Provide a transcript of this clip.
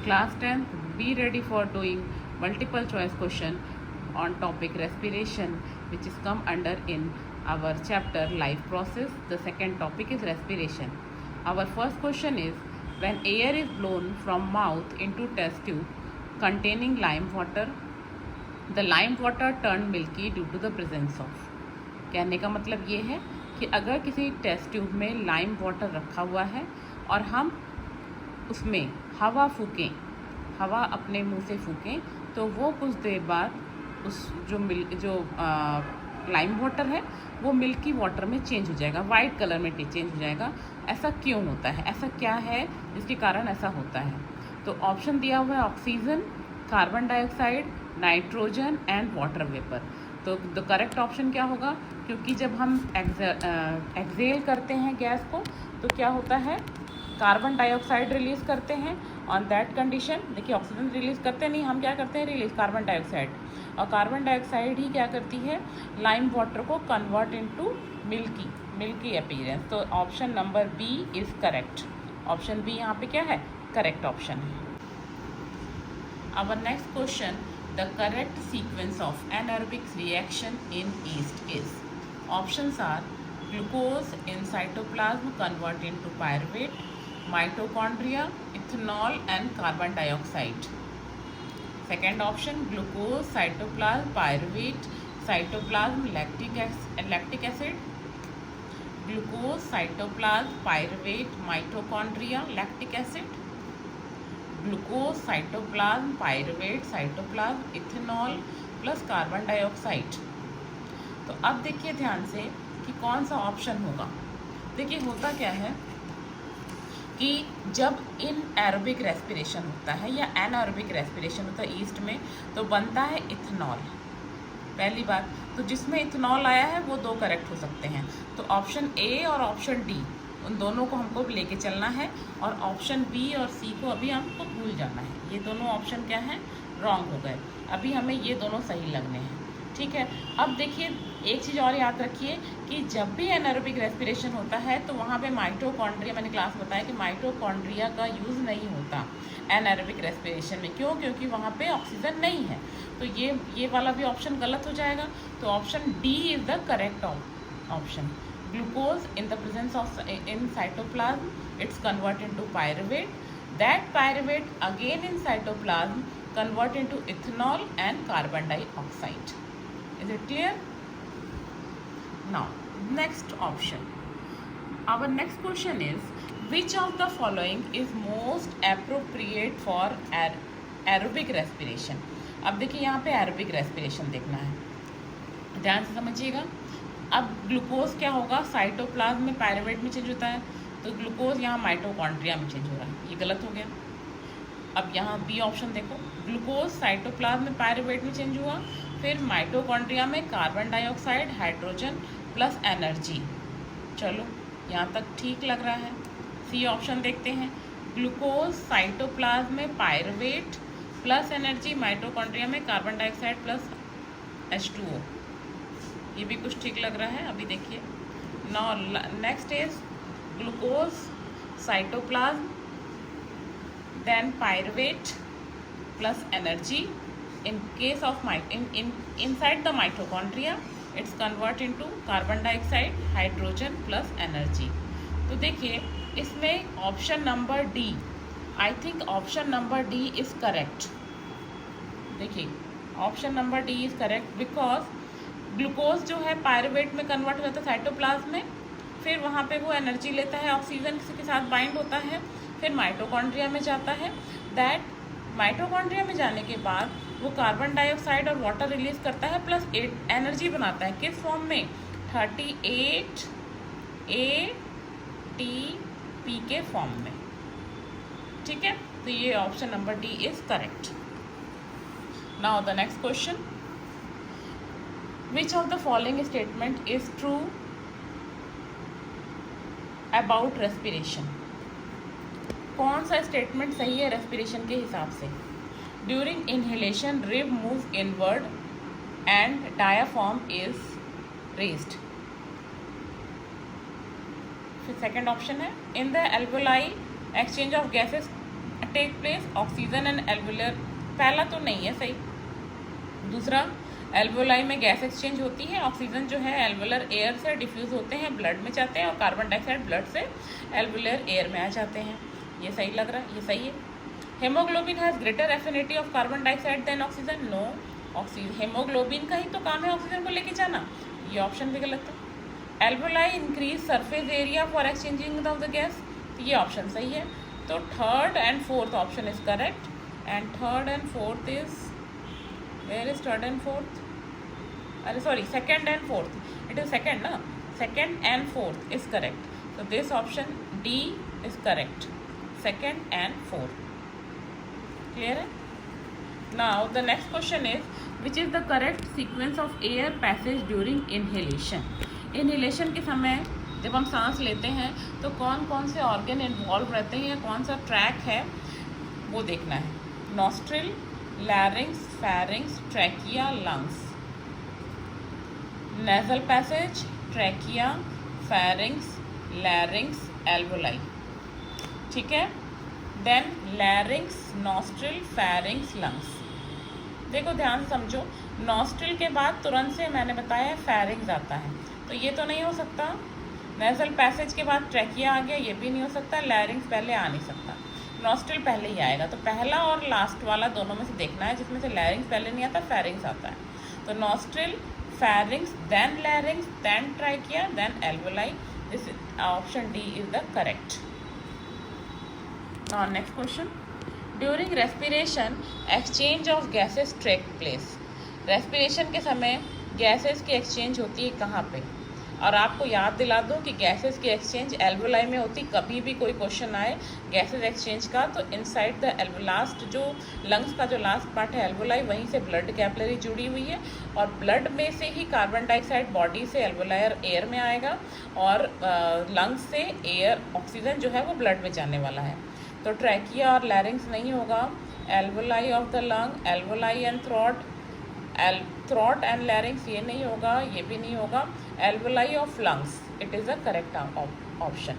Class 10th, be ready for doing multiple choice question on topic respiration, which is come under in our chapter life process. The second topic is respiration. Our first question is, when air is blown from mouth into test tube containing lime water, the lime water turned milky due to the presence of. कहने का मतलब ये है कि अगर किसी test tube में lime water रखा हुआ है और हम उसमें हवा फूकें, हवा अपने मुंह से फूकें, तो वो कुछ देर बाद उस जो लाइम वाटर है वो मिल्की वाटर में चेंज हो जाएगा, वाइट कलर में चेंज हो जाएगा। ऐसा क्यों होता है, ऐसा क्या है जिसके कारण ऐसा होता है? तो ऑप्शन दिया हुआ है oxygen, carbon dioxide, nitrogen and water vapour. तो द करेक्ट ऑप्शन क्या होगा? क्योंकि जब हम एक्सेल करते हैं गैस को तो क्या होता है, कार्बन डाइऑक्साइड रिलीज़ करते हैं। ऑन दैट कंडीशन, देखिए ऑक्सीजन रिलीज़ करते नहीं, हम क्या करते हैं, रिलीज कार्बन डाइऑक्साइड, और कार्बन डाइऑक्साइड ही क्या करती है, लाइम वाटर को कन्वर्ट इनटू मिल्की अपीयरेंस। तो option number B is correct. Option B यहाँ पे क्या है, करेक्ट ऑप्शन है। Our next question, the correct sequence of anaerobic reaction in yeast is. Options are glucose in cytoplasm convert into pyruvate, mitochondria, ethanol and carbon dioxide. Second option, glucose, cytoplasm, pyruvate, cytoplasm, lactic acid, glucose, cytoplasm, pyruvate, mitochondria, lactic acid, glucose, cytoplasm, pyruvate, cytoplasm, ethanol plus carbon dioxide. तो अब देखिए ध्यान से कि कौन सा option होगा। देखिए होता क्या है कि जब इन एरोबिक रेस्पिरेशन होता है या एनारोबिक रेस्पिरेशन होता है ईस्ट में, तो बनता है इथेनॉल। पहली बात तो जिसमें इथेनॉल आया है वो दो करेक्ट हो सकते हैं, तो ऑप्शन ए और ऑप्शन डी उन दोनों को हमको लेके चलना है, और ऑप्शन बी और सी को अभी हमको भूल जाना है। ये दोनों ऑप्शन क्या हैं, रॉन्ग हो गए। अभी हमें ये दोनों सही लगने हैं, ठीक है। अब देखिए एक चीज़ और याद रखिए कि जब भी एनारोबिक रेस्पिरेशन होता है तो वहाँ पे माइटोकॉन्ड्रिया, मैंने क्लास में बताया कि माइटोकॉन्ड्रिया का यूज़ नहीं होता एनारोबिक रेस्पिरेशन में। क्यों? क्योंकि वहाँ पे ऑक्सीजन नहीं है। तो ये वाला भी ऑप्शन गलत हो जाएगा। तो option D is the correct option. Glucose in the presence of in cytoplasm, it's convert into pyruvate, that pyruvate again in cytoplasm convert into ethanol and carbon dioxide. Is it clear? Now next option, our next question is, which of the following is most appropriate for aerobic respiration? अब देखिए यहाँ पे aerobic respiration देखना है, ध्यान से समझिएगा। अब ग्लूकोज क्या होगा, साइटोप्लाज्म में पायरुवेट में चेंज होता है, तो ग्लूकोज यहाँ माइटोकॉन्ड्रिया में चेंज हो रहा है, ये गलत हो गया। अब यहाँ बी ऑप्शन देखो, ग्लूकोज साइटोप्लाज्म में पायरुवेट में चेंज हुआ, फिर माइटोकॉन्ड्रिया में carbon dioxide, hydrogen plus energy. चलो यहाँ तक ठीक लग रहा है। सी ऑप्शन देखते हैं, ग्लूकोज साइटोप्लाज्म में पायरुवेट प्लस एनर्जी, माइटोकॉन्ड्रिया में कार्बन डाइऑक्साइड प्लस H2O, ये भी कुछ ठीक लग रहा है। अभी देखिए now next is glucose cytoplasm then pyruvate plus energy. In case of inside the mitochondria, it's convert into carbon dioxide, hydrogen plus energy. तो देखिए इसमें option number D, I think option number D is correct. देखिए option number D is correct because glucose जो है pyruvate में convert हो जाता है साइटोप्लाज्म में, फिर वहाँ पे वो एनर्जी लेता है, ऑक्सीजन के साथ बाइंड होता है, फिर माइटोकॉन्ड्रिया में जाता है। दैट माइटोकॉन्ड्रिया में जाने के बाद वो कार्बन डाइऑक्साइड और वाटर रिलीज करता है प्लस एनर्जी बनाता है, किस फॉर्म में, 38 ATP के फॉर्म में, ठीक है। तो ये option number D is correct. Now the next question, which of the following statement is true about respiration? कौन सा स्टेटमेंट सही है रेस्पिरेशन के हिसाब से? During inhalation rib move inward and diaphragm is raised. फिर सेकंड ऑप्शन है, in the alveoli exchange of gases take place? Oxygen and alveolar, पहला तो नहीं है सही। दूसरा, एल्वोलाई में गैस एक्सचेंज होती है, ऑक्सीजन जो है एल्वुलर एयर से डिफ्यूज़ होते हैं, ब्लड में जाते हैं, और कार्बन डाइऑक्साइड ब्लड से एल्वुलर एयर में आ जाते हैं। ये सही लग रहा है, ये सही है। Haemoglobin has greater affinity of carbon dioxide than oxygen? No, oxygen haemoglobin का ही तो काम है ऑक्सीजन को लेके जाना, ये ऑप्शन भी गलत है। Alveoli increase surface area for exchanging of the gas, तो ये ऑप्शन सही है। तो third and fourth option is correct, and third and fourth is, where is third and fourth? अरे sorry, second and fourth, it is second ना, second and fourth is correct, so this option D is correct, second and fourth. Clear है? Now the next question is, which is the correct sequence of air passage during inhalation? Inhalation के समय जब हम सांस लेते हैं तो कौन कौन से ऑर्गन इन्वॉल्व रहते हैं, कौन सा ट्रैक है वो देखना है। Nostril, larynx, pharynx, trachea, lungs. Nasal passage, trachea, pharynx, larynx, alveoli, ठीक है। Then larynx, nostril, pharynx, lungs. देखो ध्यान से समझो, नॉस्ट्रिल के बाद तुरंत से मैंने बताया फेरिंग्स आता है, तो ये तो नहीं हो सकता। नेजल पैसेज के बाद ट्रैकिया आ गया, ये भी नहीं हो सकता। लैरिंग्स पहले आ नहीं सकता, नॉस्ट्रिल पहले ही आएगा। तो पहला और लास्ट वाला दोनों में से देखना है, जिसमें से लैरिंग्स पहले नहीं आता, फेरिंग्स आता है। तो nostril, pharynx, then larynx, then trachea, then alveoli. This option D is the correct. Now next question. During respiration, exchange of gases take place. Respiration के समय gases की exchange होती है कहाँ पे? और आपको याद दिला दूँ कि गैसेस की एक्सचेंज एल्वोलाई में होती। कभी भी कोई क्वेश्चन आए गैसेस एक्सचेंज का तो इनसाइड द लास्ट जो लंग्स का जो लास्ट पार्ट है एल्वोलाई, वहीं से ब्लड कैपिलरी जुड़ी हुई है, और ब्लड में से ही कार्बन डाइऑक्साइड बॉडी से एल्वोलायर एयर में आएगा, और लंग्स से एयर ऑक्सीजन जो है वो ब्लड में जाने वाला है। तो ट्रैकिया और लैरिंग्स नहीं होगा, alveoli of the lung, alveoli and throat and लैरिंग्स ये नहीं होगा, ये भी नहीं होगा। Alveoli of lungs, it is the correct option.